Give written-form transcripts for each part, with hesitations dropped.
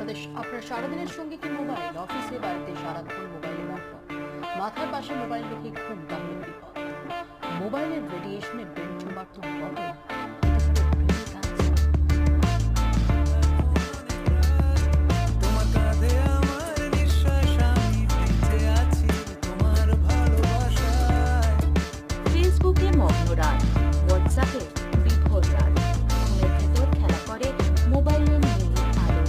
আপনার সারাদিনের সঙ্গে কি মোবাইল? অফিসে বাড়িতে সারাক্ষণ মোবাইলে ব্যবহার, মাথার পাশে মোবাইল রেখে ঘুম, তাহলে বিপদ। মোবাইলের রেডিয়েশনে ব্রেন টিউমার তো হবে। ফেসবুকে মগ্ন রাত, হোয়াটসঅ্যাপে বিভোর রাত, ঘুমের ভেতর খেলা করে মোবাইলের নীল আলো,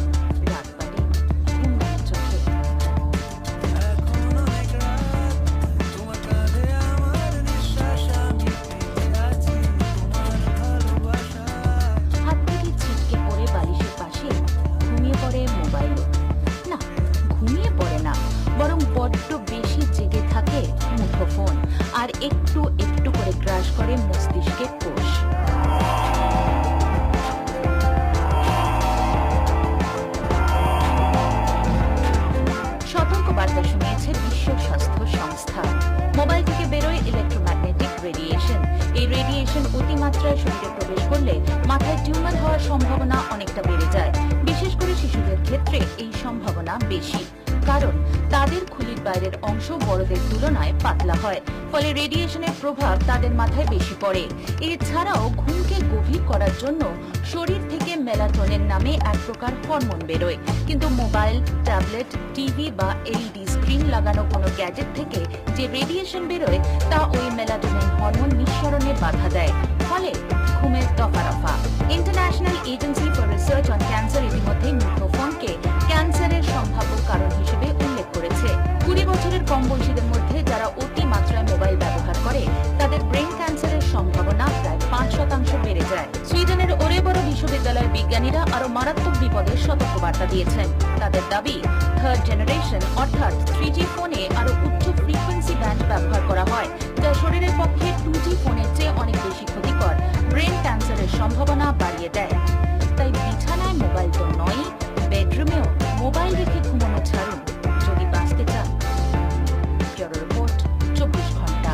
রাত বাড়ে ঘুম নেই চোখে। হাত থেকে ছিটকে পড়ে বালিশের পাশে ঘুমিয়ে পড়ে মোবাইলও। না, ঘুমিয়ে পড়ে না, বরং বড্ড বেশি জেগে থাকে মুঠোফোন, আর একটু একটু করে গ্রাস করে মস্তিষ্কের কোষ। সতর্ক বার্তা শুনিয়েছে বিশ্ব স্বাস্থ্য সংস্থা। মোবাইল থেকে বেরোয় ইলেকট্রোম্যাগনেটিক রেডিয়েশন। এই রেডিয়েশন অতিমাত্রায় শরীরে প্রবেশ করলে মাথায় টিউমার হওয়ার সম্ভাবনা অনেকটা বেড়ে যায়। বিশেষ করে শিশুদের ক্ষেত্রে এই সম্ভাবনা বেশি, কারণ তাদের খুলির বাইরের অংশ বড়দের তুলনায় পাতলা হয়, ফলে রেডিয়েশনের প্রভাব তাদের মাথায় বেশি পড়ে। এছাড়াও ঘুমকে গভীর করার জন্য শরীর থেকে মেলাটোনিন নামে এক প্রকার হরমোন বেরোয়, কিন্তু মোবাইল, ট্যাবলেট, টিভি বা এলইডি স্ক্রিন লাগানো কোনো গ্যাজেট থেকে যে রেডিয়েশন বেরোয় তা ওই মেলাটোনিন হরমোন নিঃসরণে বাধা দেয়, ফলে ঘুমের দফারফা। International agency for research on cancer ইতিমধ্যে মুঠোফোনকে ক্যান্সারের সম্ভাব্য কারণ হিসেবে উল্লেখ করেছে। 20 বছরের কম বয়সীদের মধ্যে যারা অতি মাত্রায় মোবাইল ব্যবহার করে তাদের ব্রেন ক্যান্সারের সম্ভাবনা প্রায় 5% বেড়ে যায়। সুইডেনের ওরেবরো বিশ্ববিদ্যালয়ের বিজ্ঞানীরা আরো মারাত্মক বিপদের সতর্কবার্তা দিয়েছেন। তাদের দাবি, থার্ড জেনারেশন অর্থাৎ 3G ফোনে আরো উচ্চ ফ্রিকোয়েন্সি ব্যান্ড ব্যবহার করা হয়, যা শরীরের পক্ষে 2G ফোনের চেয়ে অনেক বেশি ক্ষতিকর, ব্রেন ক্যান্সারের সম্ভাবনা বাড়িয়ে দেয়।